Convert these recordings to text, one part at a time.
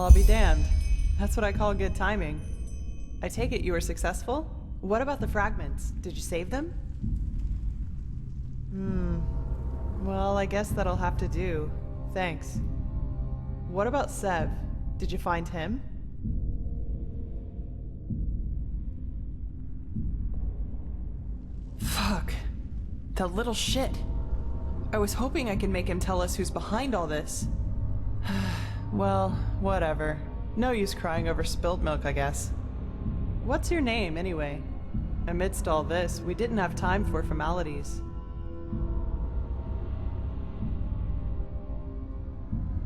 Well, I'll be damned. That's what I call good timing. I take it you were successful? What about the fragments? Did you save them? Well, I guess that'll have to do. Thanks. What about Sev? Did you find him? Fuck. That little shit. I was hoping I could make him tell us who's behind all this. Well, whatever. No use crying over spilt milk, I guess. What's your name, anyway? Amidst all this, we didn't have time for formalities.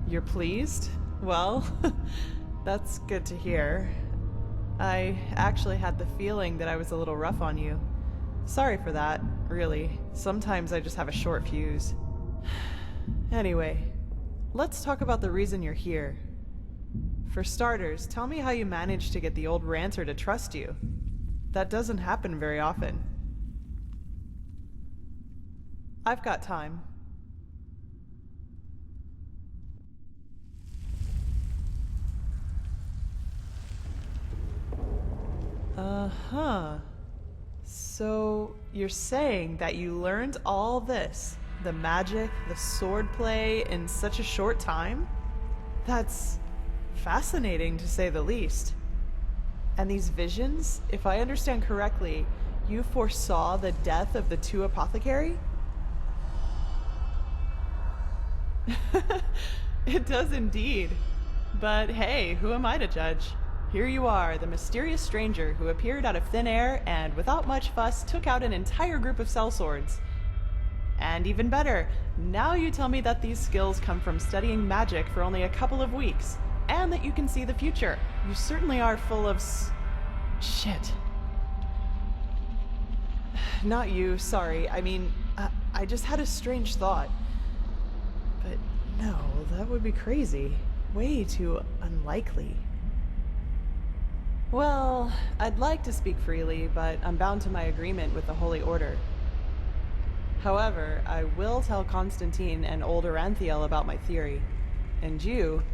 You're pleased? Well, that's good to hear. I actually had the feeling that I was a little rough on you. Sorry for that, really. Sometimes I just have a short fuse. Anyway, let's talk about the reason you're here. For starters, tell me how you managed to get the old ranter to trust you. That doesn't happen very often. I've got time. Uh-huh. So, you're saying that you learned all this, the magic, the swordplay, in such a short time? That's fascinating, to say the least. And these visions, if I understand correctly, you foresaw the death of the two apothecary? It does indeed. But hey, who am I to judge? Here you are, the mysterious stranger who appeared out of thin air and, without much fuss, took out an entire group of sellswords. And even better, now you tell me that these skills come from studying magic for only a couple of weeks, and that you can see the future. You certainly are full of shit. Not you, sorry. I mean, I just had a strange thought. But no, that would be crazy. Way too unlikely. Well, I'd like to speak freely, but I'm bound to my agreement with the Holy Order. However, I will tell Constantine and old Oranthiel about my theory. And you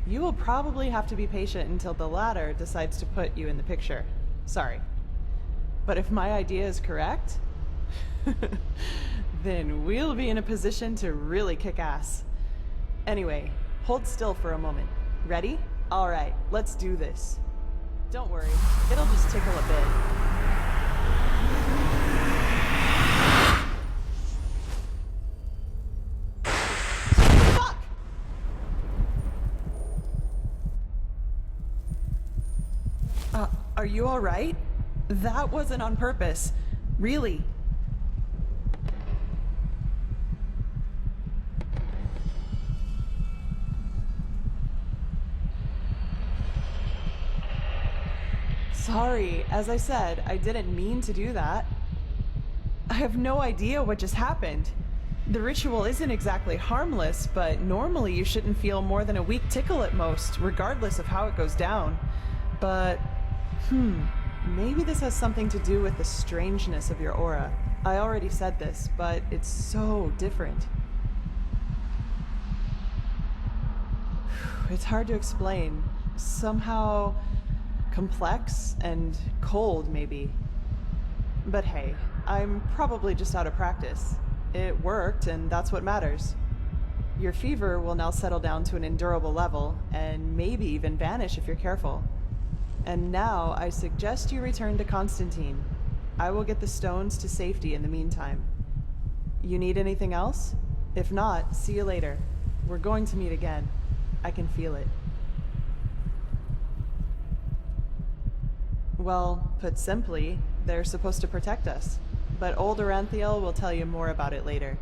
will probably have to be patient until the latter decides to put you in the picture. Sorry. But if my idea is correct, then we'll be in a position to really kick ass. Anyway, hold still for a moment. Ready? All right, let's do this. Don't worry, it'll just tickle a bit. Fuck! Are you all right? That wasn't on purpose. Really. Sorry, as I said, I didn't mean to do that. I have no idea what just happened. The ritual isn't exactly harmless, but normally you shouldn't feel more than a weak tickle at most, regardless of how it goes down. But, maybe this has something to do with the strangeness of your aura. I already said this, but it's so different. It's hard to explain. Somehow complex and cold, maybe. But hey, I'm probably just out of practice. It worked, and that's what matters. Your fever will now settle down to an endurable level, and maybe even vanish if you're careful. And now, I suggest you return to Constantine. I will get the stones to safety in the meantime. You need anything else? If not, see you later. We're going to meet again. I can feel it. Well, put simply, they're supposed to protect us. But old Oranthiel will tell you more about it later.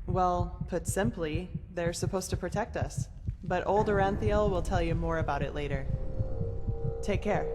Well, put simply, they're supposed to protect us. But old Oranthiel will tell you more about it later. Take care.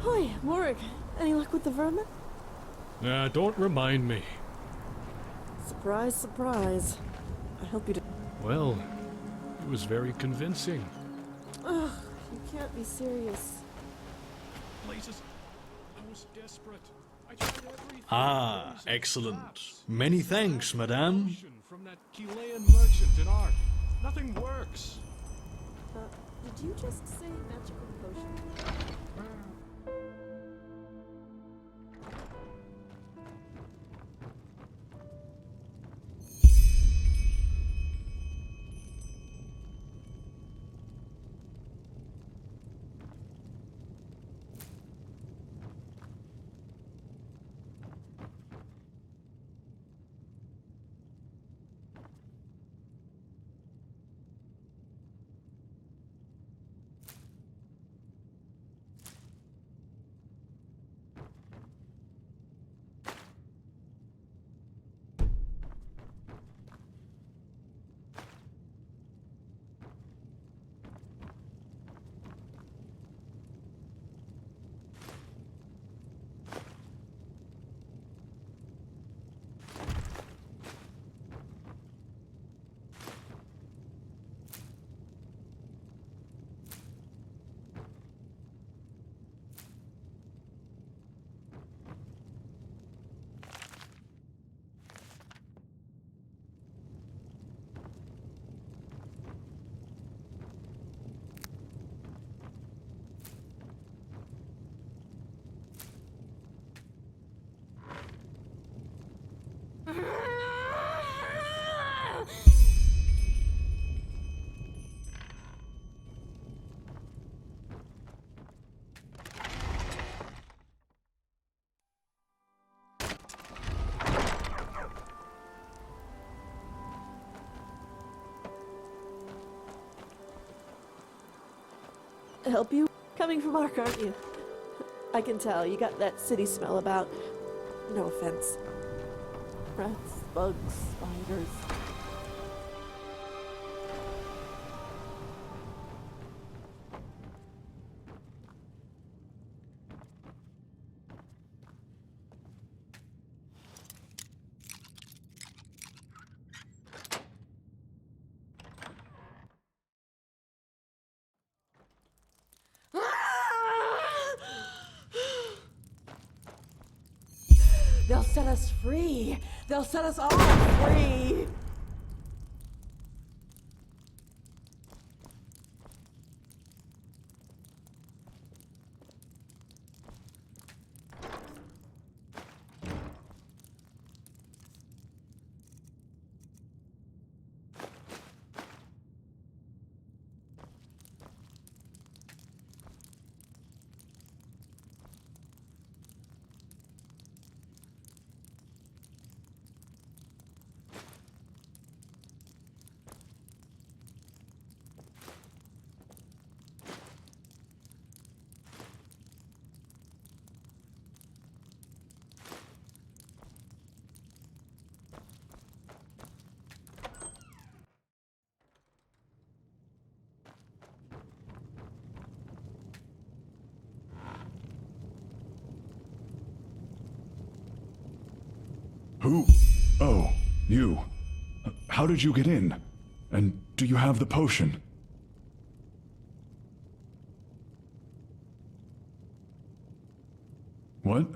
Hi, Warwick. Any luck with the vermin? Don't remind me. Surprise, surprise. I hope you did. Well, it was very convincing. Ugh, you can't be serious. Places. I was desperate. I tried everything. Ah, excellent. Many thanks, madame. From that Chilean merchant in art. Nothing works. Did you just say magical potion? Help you? Coming from Ark, aren't you? I can tell. You got that city smell about. No offense. Rats, bugs, spiders. They'll set us free. They'll set us all free. Who? Oh, you. How did you get in? And do you have the potion? What?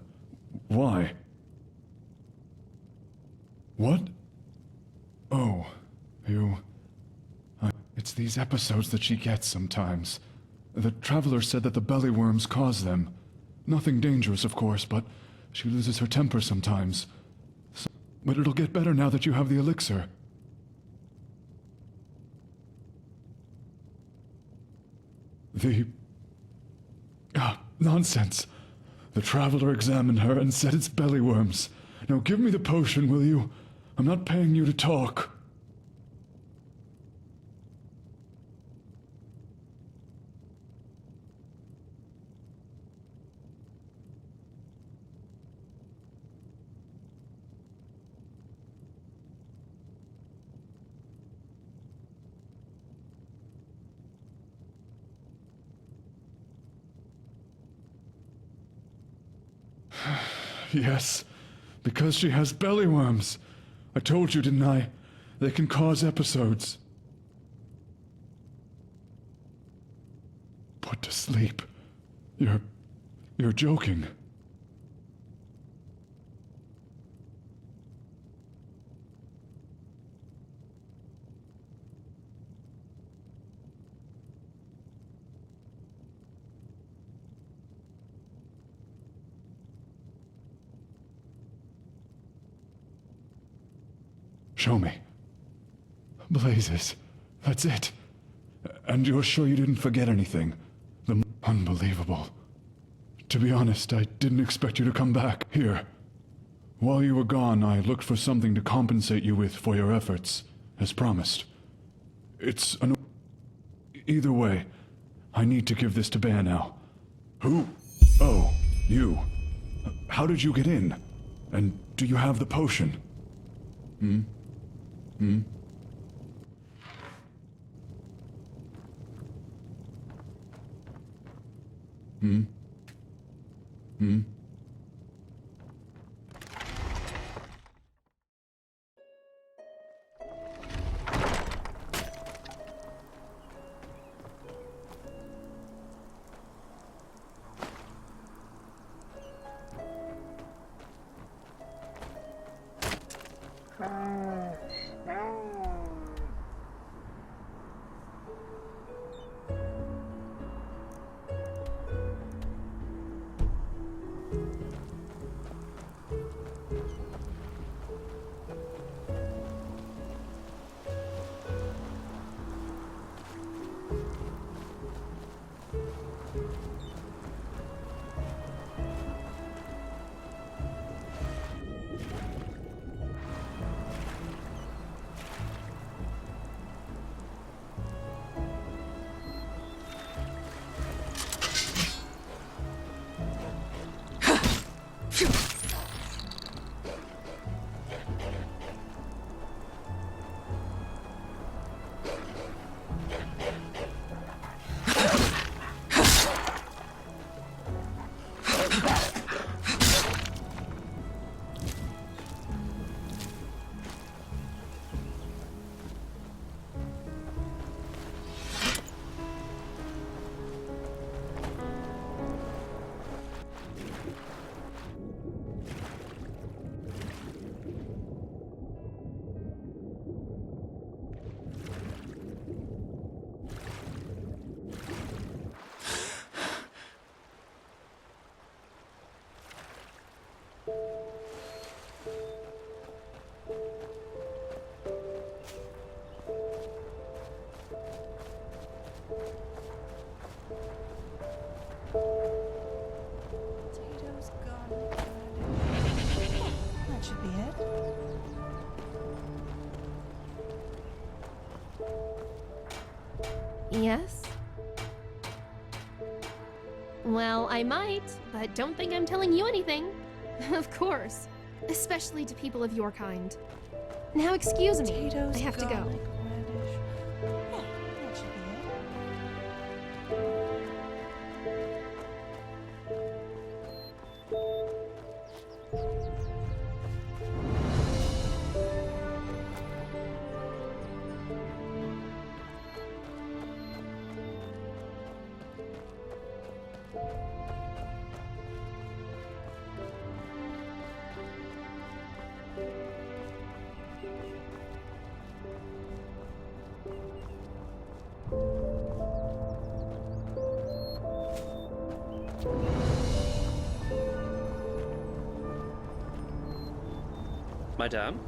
Why? What? Oh, you... it's these episodes that she gets sometimes. The Traveler said that the bellyworms cause them. Nothing dangerous, of course, but she loses her temper sometimes. But it'll get better now that you have the elixir. Nonsense. The Traveler examined her and said it's bellyworms. Now give me the potion, will you? I'm not paying you to talk. Yes, because she has belly worms. I told you, didn't I? They can cause episodes. Put to sleep. You're joking. Show me. Blazes. That's it. And you're sure you didn't forget anything? Unbelievable. To be honest, I didn't expect you to come back. Here. While you were gone, I looked for something to compensate you with for your efforts, as promised. It's an... Either way, I need to give this to Bear now. Who? Oh, you. How did you get in? And do you have the potion? Hmm? Hmm? Hmm? Hmm? Potatoes, garlic, that should be it. Yes? Well, I might, but don't think I'm telling you anything. Of course. Especially to people of your kind. Now excuse me, Potatoes, I have to go. garlic, radish. Yeah, that should be it. Madame?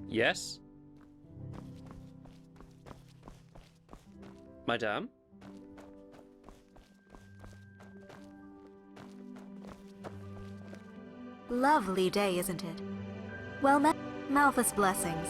Yes? Madame? Lovely day, isn't it? Well met. Malthus blessings.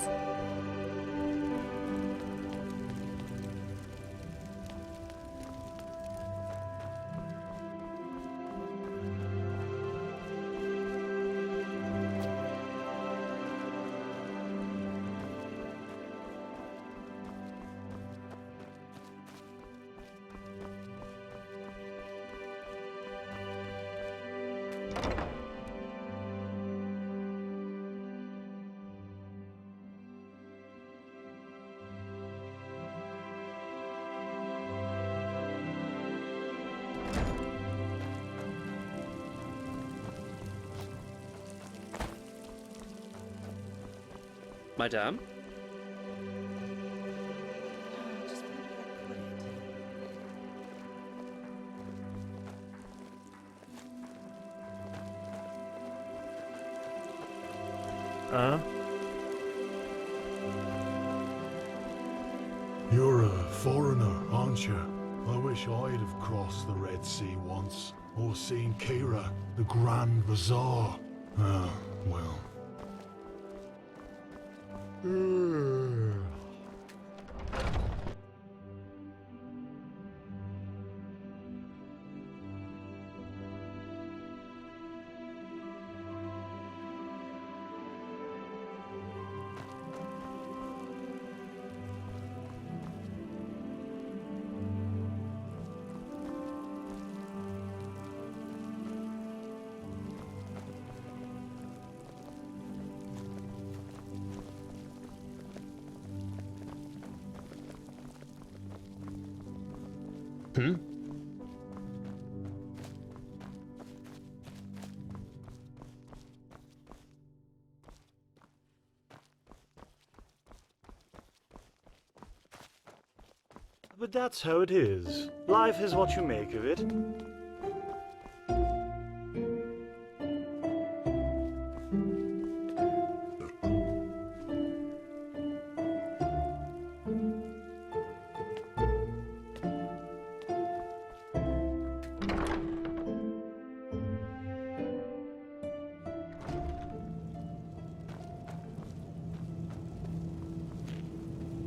Madame? Just where did I put it? You're a foreigner, aren't you? I wish I'd have crossed the Red Sea once, or seen Kira, the Grand Bazaar. Ah, well. Hmm? But that's how it is. Life is what you make of it.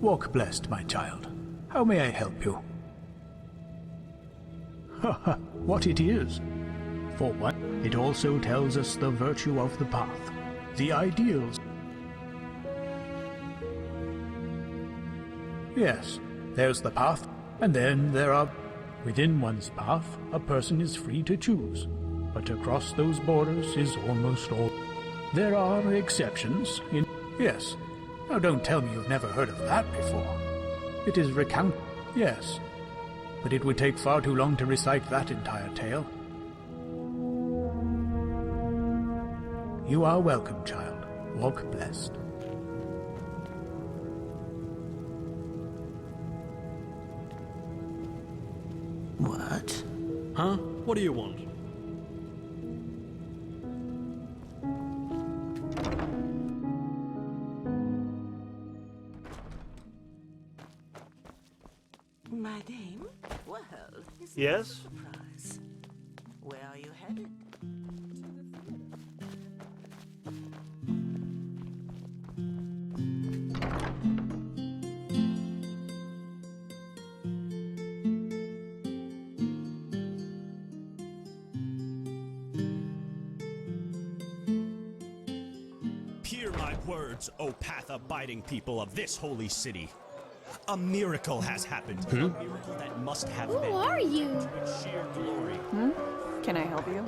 Walk blessed, my child. How may I help you? Haha, what it is. For one, it also tells us the virtue of the path, the ideals. Yes, there's the path, and then there are... Within one's path, a person is free to choose, but to cross those borders is almost all. There are exceptions in... Yes. Now don't tell me you've never heard of that before. It is yes, but it would take far too long to recite that entire tale. You are welcome, child. Walk blessed. What? Huh? What do you want? My dame? Well, isn't Yes? this a surprise? Where are you headed? Hear my words, O path-abiding people of this holy city. A miracle has happened. A miracle that must have Who been. are you? To its sheer glory. Can I help you?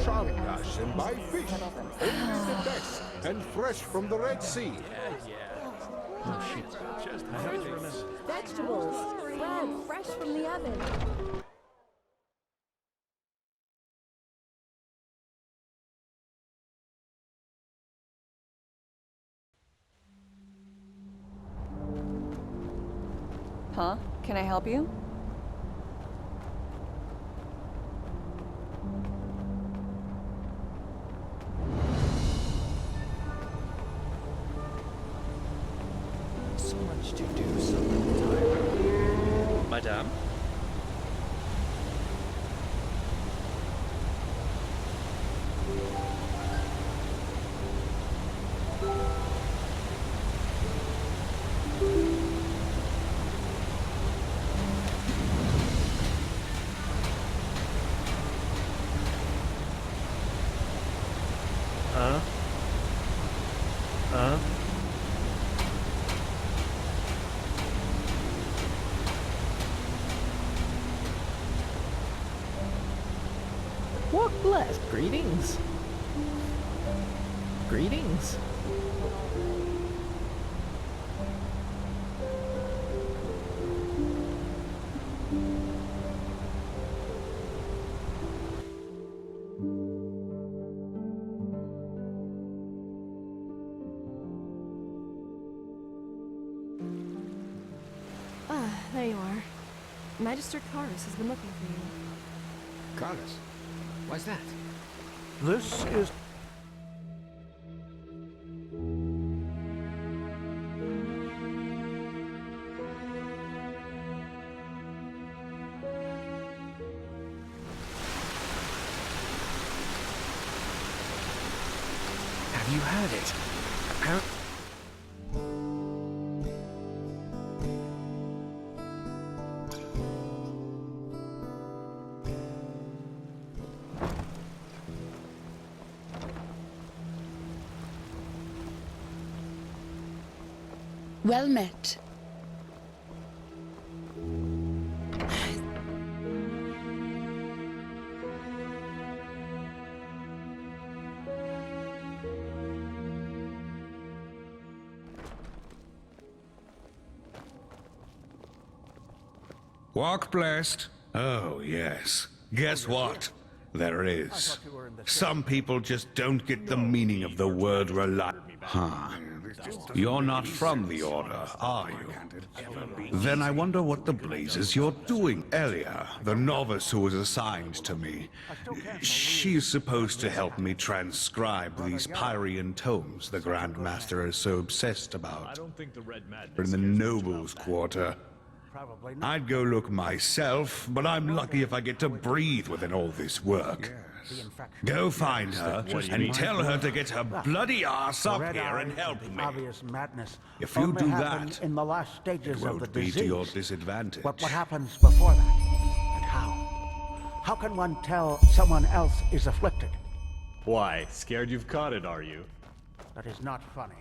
Shangas and buy fish. Only the best and fresh from the Red Sea. Vegetables, bread, fresh from the oven. Huh? Can I help you? So much to do, so little time. Madame? Walk blessed. Greetings. Greetings. Ah, there you are. Magister Karis has been looking for you. Karis? Why's that? This is... Have you heard it? Apparently. Well met. Walk blessed. Oh, yes. Guess what? There is. Some people just don't get the meaning of the word rely. Huh. You're not from the Order, are you? Then I wonder what the blazes you're doing. Elia, the novice who was assigned to me. She's supposed to help me transcribe these Pyrian tomes the Grand Master is so obsessed about. In the Nobles' Quarter. I'd go look myself, but I'm lucky if I get to breathe within all this work. Go find her and tell her to get her bloody ass up here and help me. Obvious madness. If you do that, in the last stages it of the won't be disease. to your disadvantage. What happens before that? And how? How can one tell someone else is afflicted? Why, scared you've caught it, are you? That is not funny.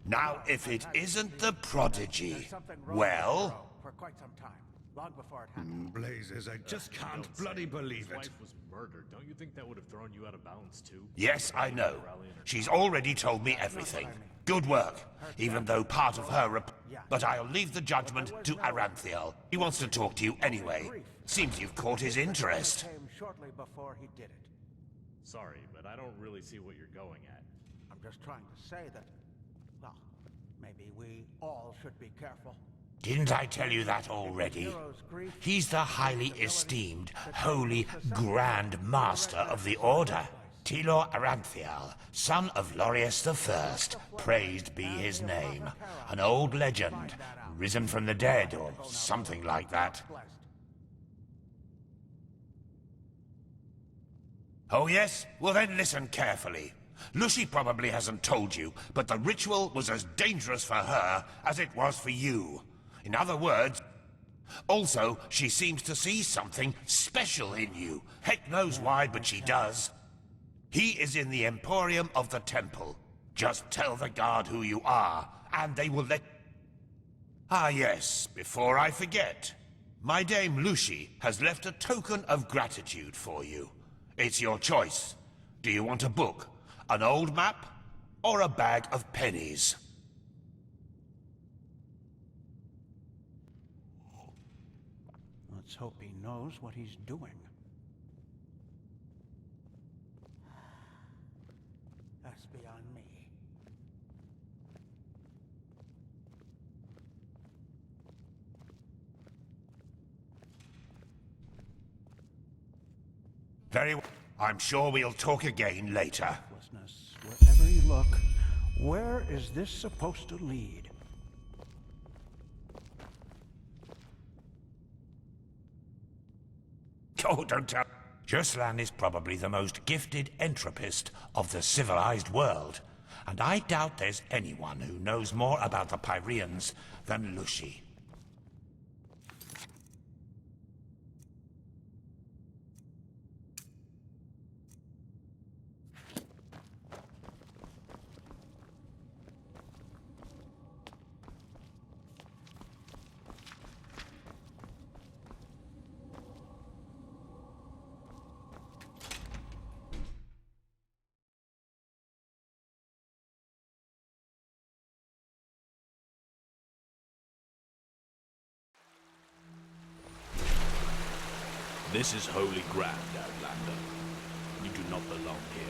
Now, if it isn't the prodigy, well... For quite some time, long before it happened. Blazes, I just can't bloody believe it. His wife was murdered. Don't you think that would have thrown you out of bounds, too? Yes, I know. She's already told me everything. Good work, even though part of her... But I'll leave the judgment to Aranthiel. He wants to talk to you anyway. Seems you've caught his interest. Shortly before he did it. Sorry, but I don't really see what you're going at. I'm just trying to say that, well, maybe we all should be careful. Didn't I tell you that already? He's the highly esteemed, holy, grand master of the Order. Tilor Aranthiel, son of Lorius I, praised be his name. An old legend, risen from the dead, or something like that. Oh yes? Well then listen carefully. Lucy probably hasn't told you, but the ritual was as dangerous for her as it was for you. In other words, also, she seems to see something special in you. Heck knows why, but she does. He is in the Emporium of the Temple. Just tell the guard who you are, and they will let... Ah yes, before I forget. My dame Lucy has left a token of gratitude for you. It's your choice. Do you want a book, an old map, or a bag of pennies? Let's hope he knows what he's doing. That's beyond me. Very well. I'm sure we'll talk again later. Wherever you look, where is this supposed to lead? Oh, don't tell. Juslan is probably the most gifted entropist of the civilized world, and I doubt there's anyone who knows more about the Pyreans than Lucy. This is holy ground, Outlander. You do not belong here.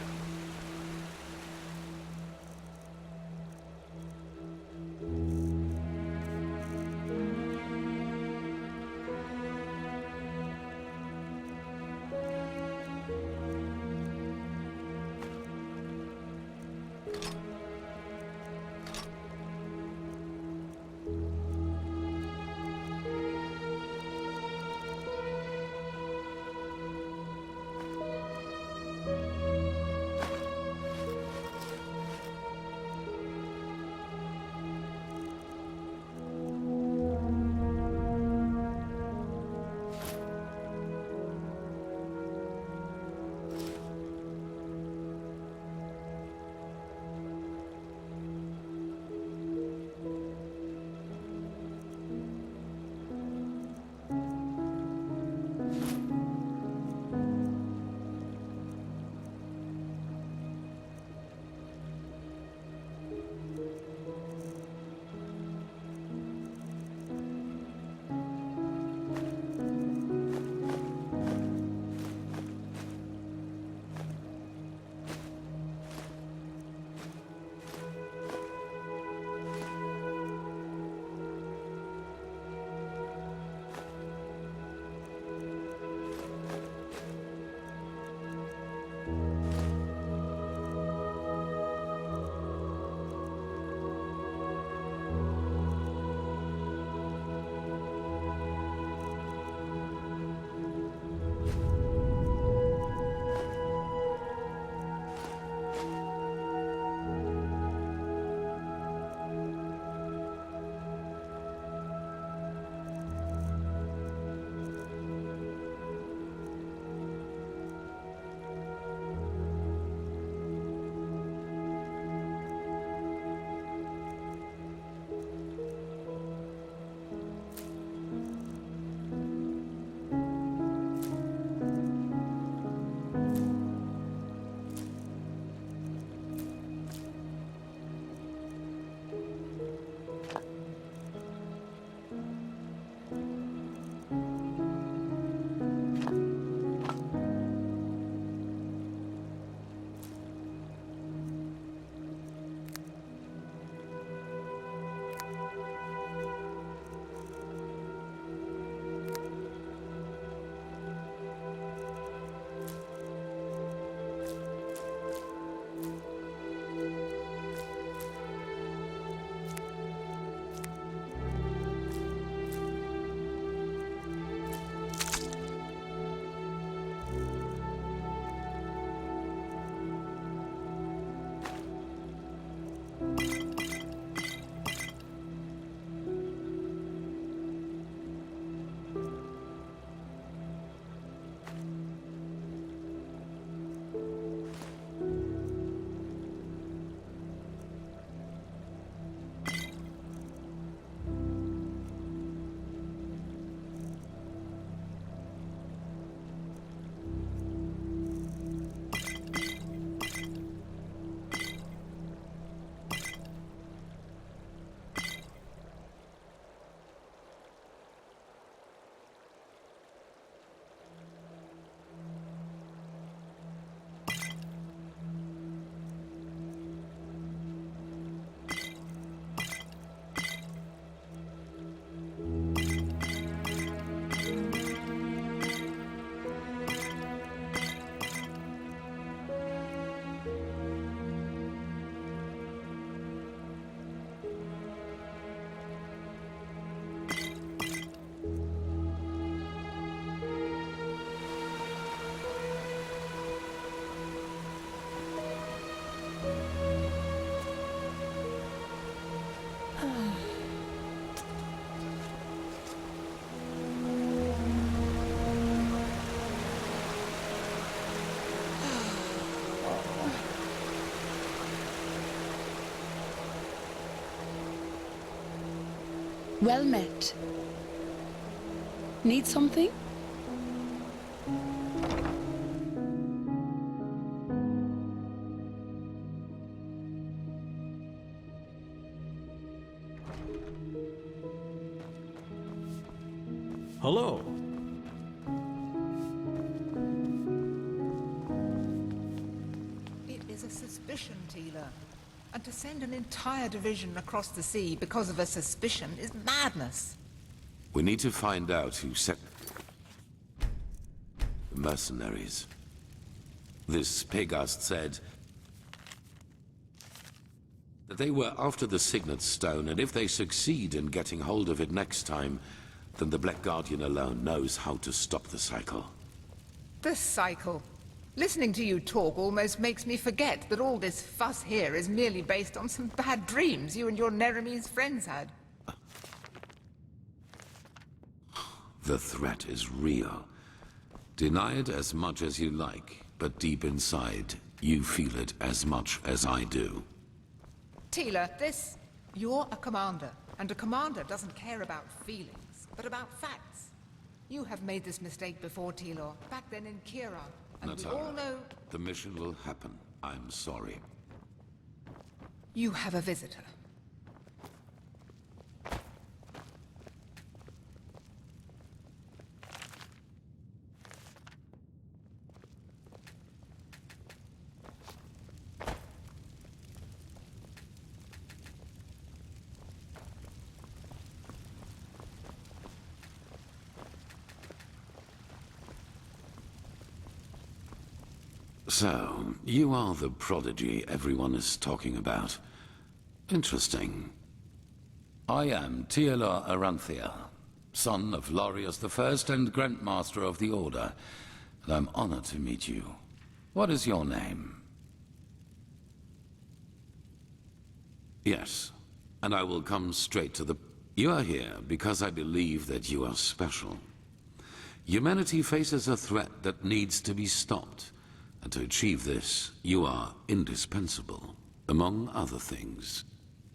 Well met. Need something? Hello. It is a suspicion, Teela. And to send an entire division across the sea because of a suspicion is madness. We need to find out who sent the mercenaries. This Pegast said that they were after the Signet Stone, and if they succeed in getting hold of it next time, then the Black Guardian alone knows how to stop the cycle. The cycle. Listening to you talk almost makes me forget that all this fuss here is merely based on some bad dreams you and your Neremese friends had. The threat is real. Deny it as much as you like, but deep inside, you feel it as much as I do. Teela, you're a commander, and a commander doesn't care about feelings, but about facts. You have made this mistake before, Teela, back then in Kira, and we all know... The mission will happen. I'm sorry. You have a visitor. So, you are the prodigy everyone is talking about. Interesting. I am Teela Aranthia, son of Lorius I and Grandmaster of the Order, and I'm honored to meet you. What is your name? Yes, and I will come straight to the... You are here because I believe that you are special. Humanity faces a threat that needs to be stopped. And to achieve this, you are indispensable, among other things.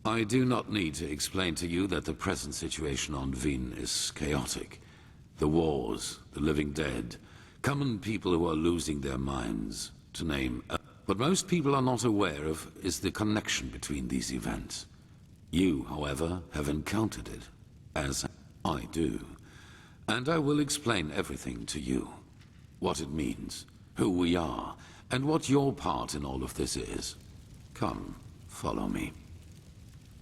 I do not need to explain to you that the present situation on Vin is chaotic. The wars, the living dead, common people who are losing their minds, to name... What most people are not aware of is the connection between these events. You, however, have encountered it, as I do. And I will explain everything to you. What it means, who we are, and what your part in all of this is. Come, follow me.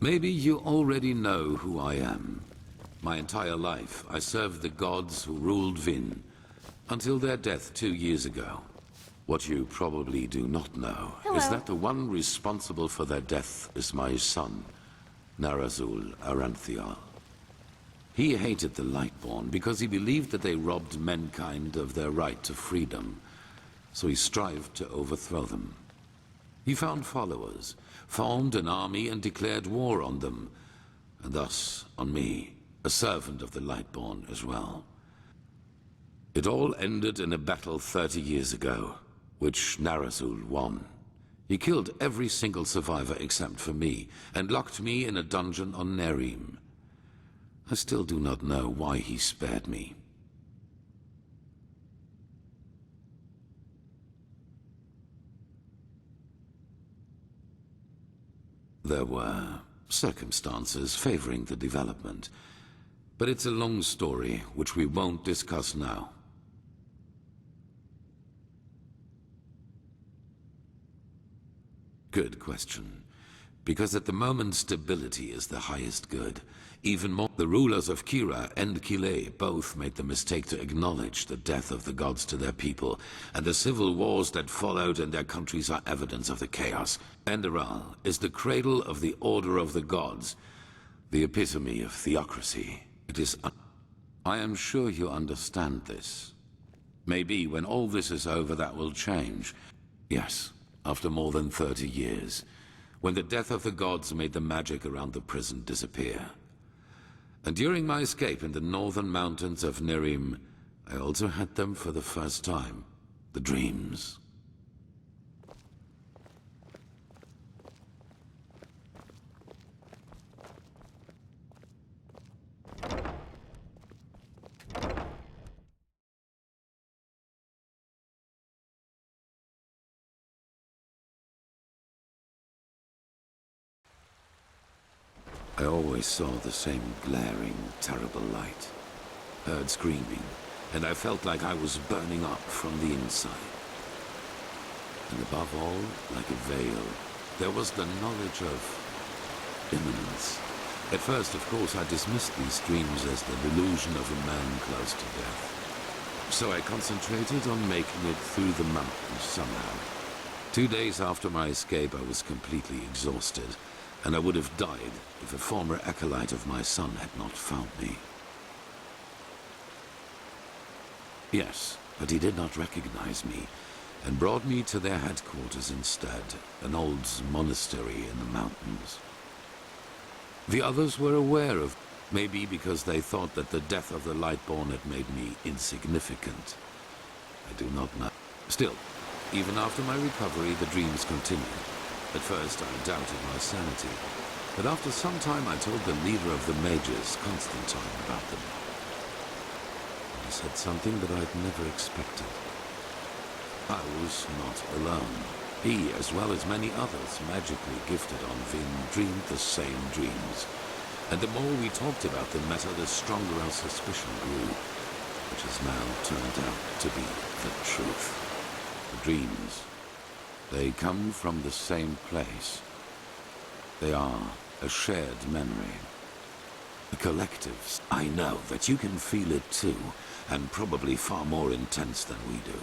Maybe you already know who I am. My entire life, I served the gods who ruled Vin, until their death 2 years ago. What you probably do not know is that the one responsible for their death is my son, Narazul Aranthial. He hated the Lightborn because he believed that they robbed mankind of their right to freedom, so he strived to overthrow them. He found followers, formed an army and declared war on them, and thus on me, a servant of the Lightborn as well. It all ended in a battle 30 years ago, which Narazul won. He killed every single survivor except for me, and locked me in a dungeon on Nerim. I still do not know why he spared me. There were circumstances favoring the development, but it's a long story which we won't discuss now. Good question. Because at the moment stability is the highest good. Even more, the rulers of Kira and Kile both made the mistake to acknowledge the death of the gods to their people, and the civil wars that followed in their countries are evidence of the chaos. Enderal is the cradle of the order of the gods, the epitome of theocracy. It is... I am sure you understand this. Maybe when all this is over that will change. Yes, after more than 30 years. When the death of the gods made the magic around the prison disappear. And during my escape in the northern mountains of Nerim, I also had them for the first time. The dreams. I always saw the same glaring, terrible light. Heard screaming, and I felt like I was burning up from the inside. And above all, like a veil, there was the knowledge of imminence. At first, of course, I dismissed these dreams as the delusion of a man close to death. So I concentrated on making it through the mountains somehow. 2 days after my escape, I was completely exhausted, and I would have died if a former acolyte of my son had not found me. Yes, but he did not recognize me, and brought me to their headquarters instead, an old monastery in the mountains. The others were aware of, maybe because they thought that the death of the Lightborn had made me insignificant. I do not know. Still, even after my recovery, the dreams continued. At first, I doubted my sanity, but after some time I told the leader of the mages, Constantine, about them. He said something that I'd never expected. I was not alone. He, as well as many others, magically gifted on Vin, dreamed the same dreams. And the more we talked about the matter, the stronger our suspicion grew, which has now turned out to be the truth. The dreams, they come from the same place. They are a shared memory. A collective. I know that you can feel it too, and probably far more intense than we do.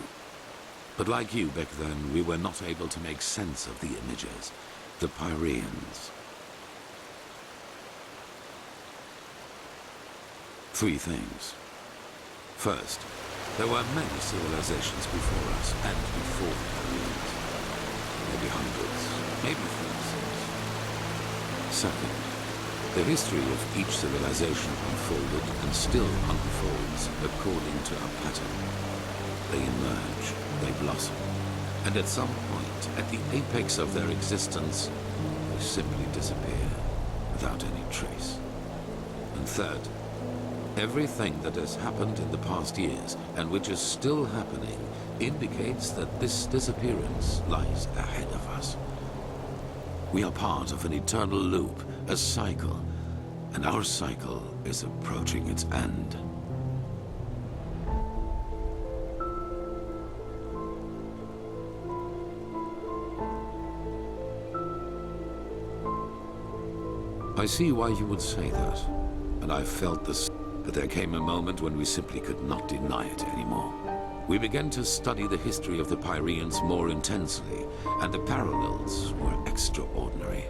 But like you back then, we were not able to make sense of the images, the Pyreans. 3 things. First, there were many civilizations before us and before the Pyreans. Maybe hundreds, maybe thousands. Second, the history of each civilization unfolded and still unfolds according to a pattern. They emerge, they blossom, and at some point, at the apex of their existence, they simply disappear without any trace. And third, everything that has happened in the past years, and which is still happening, indicates that this disappearance lies ahead of us. We are part of an eternal loop, a cycle, and our cycle is approaching its end. I see why you would say that, and I felt this, but there came a moment when we simply could not deny it anymore. We began to study the history of the Pyreans more intensely, and the parallels were extraordinary.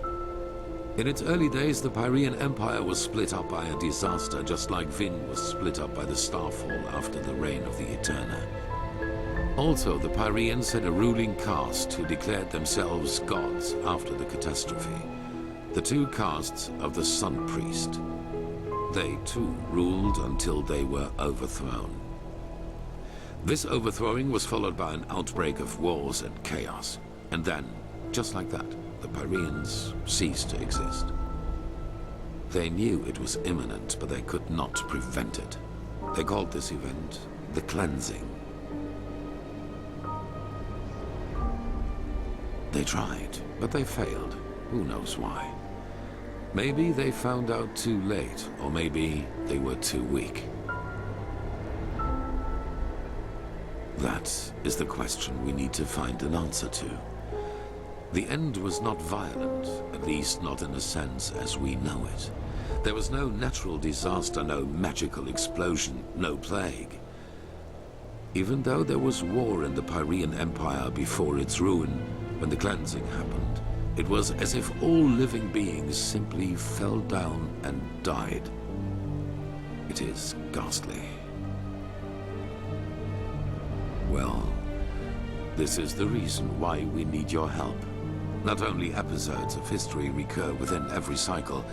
In its early days, the Pyrean Empire was split up by a disaster, just like Vin was split up by the Starfall after the reign of the Eterna. Also, the Pyreans had a ruling caste who declared themselves gods after the catastrophe. The 2 castes of the Sun Priest. They too ruled until they were overthrown. This overthrowing was followed by an outbreak of wars and chaos. And then, just like that, the Pyreans ceased to exist. They knew it was imminent, but they could not prevent it. They called this event the Cleansing. They tried, but they failed. Who knows why? Maybe they found out too late, or maybe they were too weak. That is the question we need to find an answer to. The end was not violent, at least not in a sense as we know it. There was no natural disaster, no magical explosion, no plague. Even though there was war in the Pyrean Empire before its ruin, when the cleansing happened, it was as if all living beings simply fell down and died. It is ghastly. Well, this is the reason why we need your help. Not only episodes of history recur within every cycle,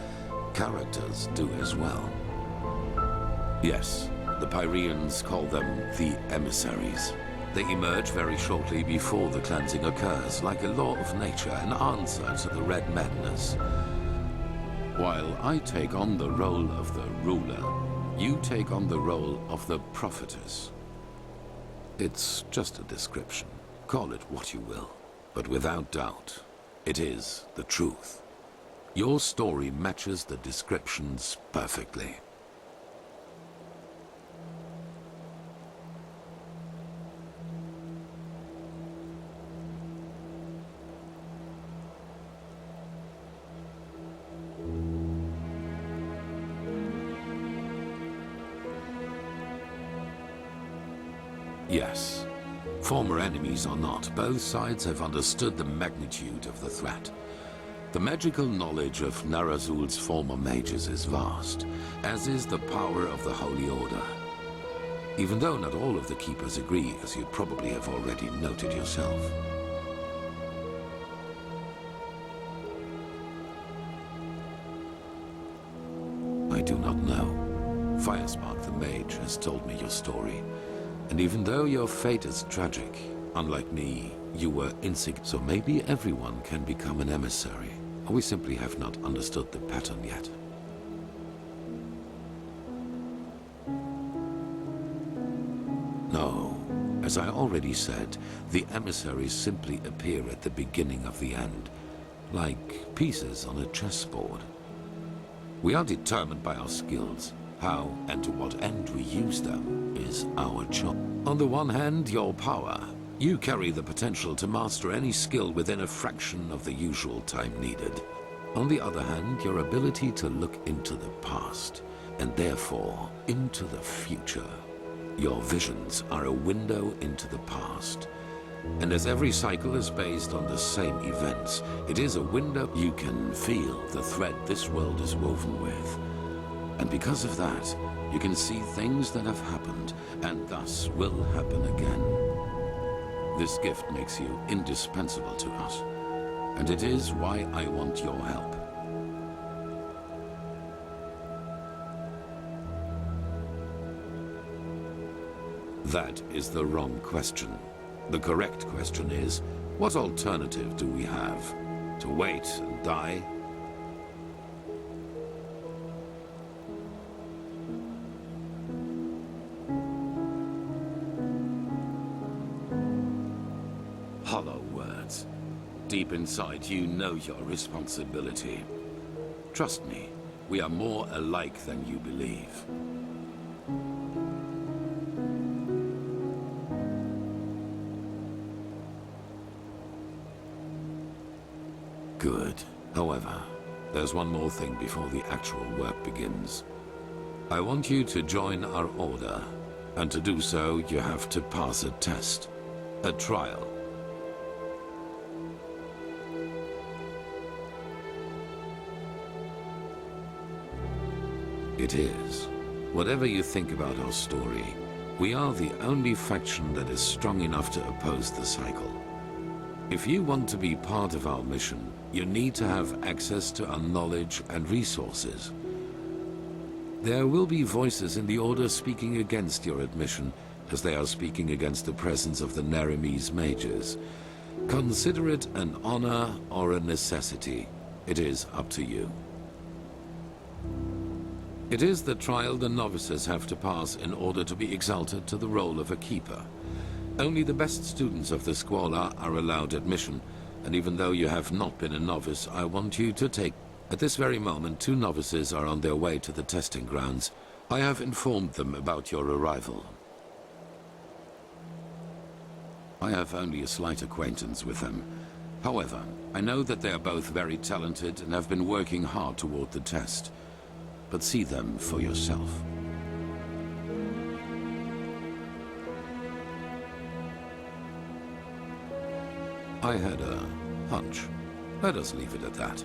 characters do as well. Yes, the Pyreans call them the emissaries. They emerge very shortly before the cleansing occurs, like a law of nature, an answer to the Red Madness. While I take on the role of the ruler, you take on the role of the prophetess. It's just a description. Call it what you will. But without doubt, it is the truth. Your story matches the descriptions perfectly. Yes. Former enemies or not, both sides have understood the magnitude of the threat. The magical knowledge of Narazul's former mages is vast, as is the power of the Holy Order. Even though not all of the Keepers agree, as you probably have already noted yourself. I do not know. Firespark the Mage has told me your story. And even though your fate is tragic, unlike me, you were insignificant. So maybe everyone can become an emissary. Or we simply have not understood the pattern yet. No. As I already said, the emissaries simply appear at the beginning of the end, like pieces on a chessboard. We are determined by our skills. How and to what end we use them is our choice. On the one hand, your power. You carry the potential to master any skill within a fraction of the usual time needed. On the other hand, your ability to look into the past, and therefore into the future. Your visions are a window into the past. And as every cycle is based on the same events, it is a window you can feel the thread this world is woven with. And because of that, you can see things that have happened, and thus will happen again. This gift makes you indispensable to us, and it is why I want your help. That is the wrong question. The correct question is, what alternative do we have? To wait and die? Hollow words. Deep inside, you know your responsibility. Trust me, we are more alike than you believe. Good. However, there's one more thing before the actual work begins. I want you to join our order, and to do so, you have to pass a test. A trial. It is. Whatever you think about our story, we are the only faction that is strong enough to oppose the cycle. If you want to be part of our mission, you need to have access to our knowledge and resources. There will be voices in the Order speaking against your admission, as they are speaking against the presence of the Naramese mages. Consider it an honor or a necessity. It is up to you. It is the trial the novices have to pass in order to be exalted to the role of a keeper. Only the best students of the Squalor are allowed admission, and even though you have not been a novice, I want you to take... At this very moment, 2 novices are on their way to the testing grounds. I have informed them about your arrival. I have only a slight acquaintance with them. However, I know that they are both very talented and have been working hard toward the test. But see them for yourself. I had a hunch. Let us leave it at that.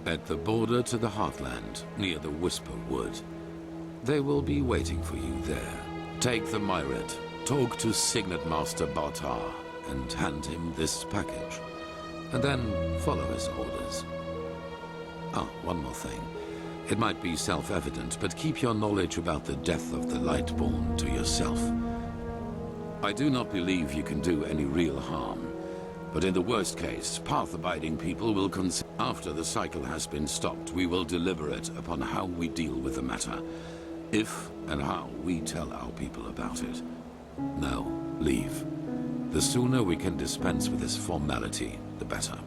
At the border to the Heartland, near the Whisper Wood. They will be waiting for you there. Take the Myret, talk to Signet Master Bartar, and hand him this package. And then follow his orders. Ah, one more thing. It might be self-evident, but keep your knowledge about the death of the Lightborn to yourself. I do not believe you can do any real harm. But in the worst case, path-abiding people will consider... After the cycle has been stopped, we will deliberate upon how we deal with the matter. If and how we tell our people about it. Now, leave. The sooner we can dispense with this formality, the better.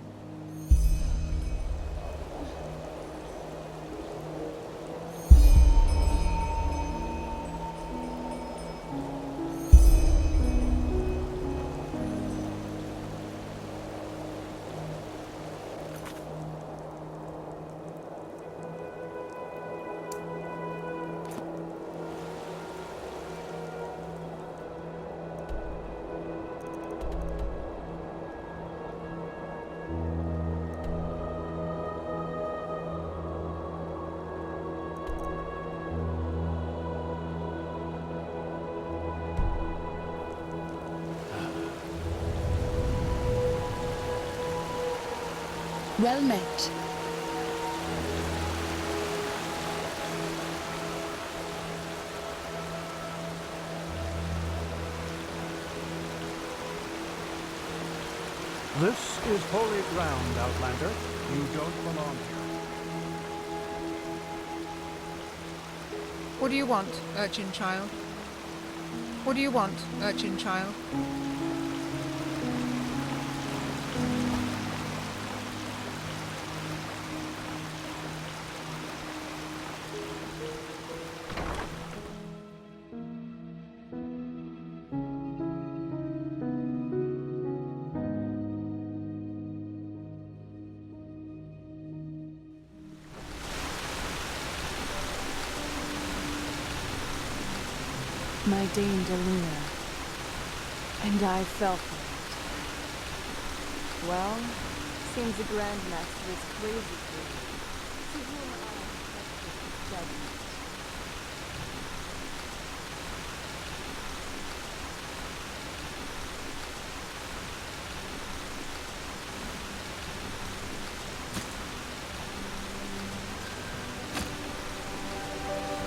Well met. This is holy ground, Outlander. You don't belong here. What do you want, urchin child? What do you want, urchin child? My Dame Deluna, and I fell for it. Well, seems the Grandmaster is crazy for you. To whom I entrusted his judgment.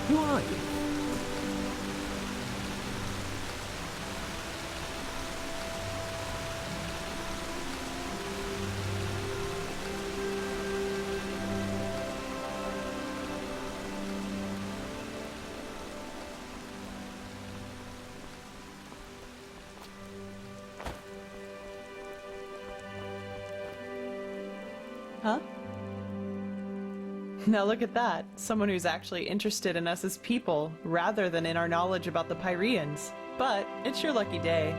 Who are you? Huh? Now look at that. Someone who's actually interested in us as people, rather than in our knowledge about the Pyreans. But it's your lucky day.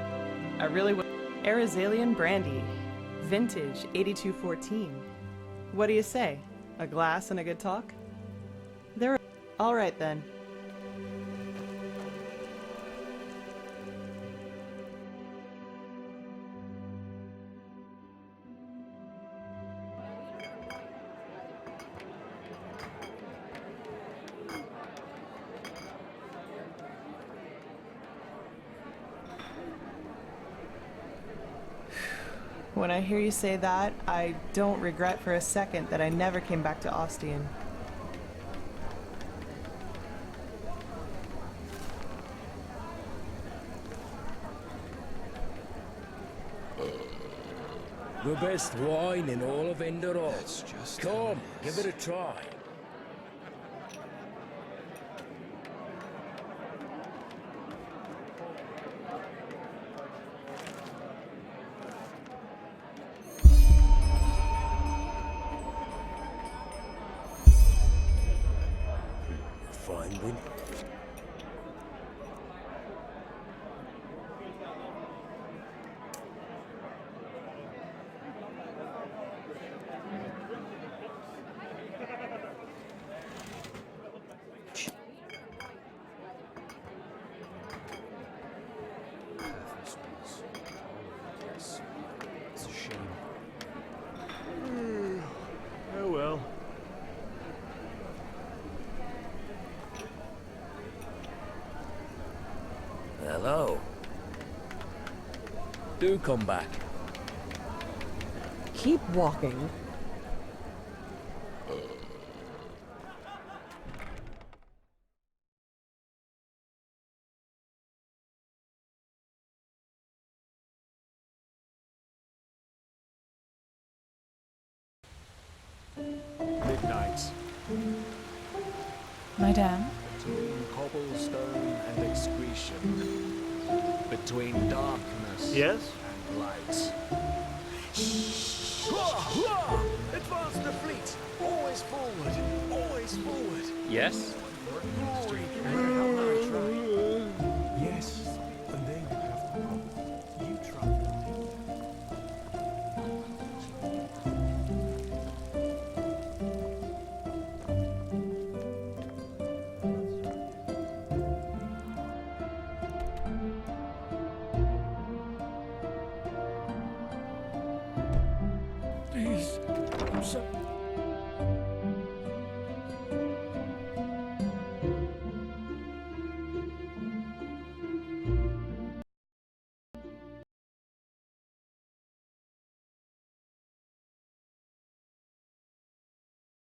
I really would. Arizalian brandy. Vintage 8214. What do you say? A glass and a good talk? There. All right then. When I hear you say that, I don't regret for a second that I never came back to Ostian. The best wine in all of Enderal. Come, give it a try. Fine one. It's a shame. Oh well. Hello. Do come back. Keep walking. Midnight. Madame? Between cobblestone and excretion. Between darkness and light. Advance the fleet! Always forward! Always forward! Yes? Glory! Yes, and they would have the problem. You try. Please, I'm so...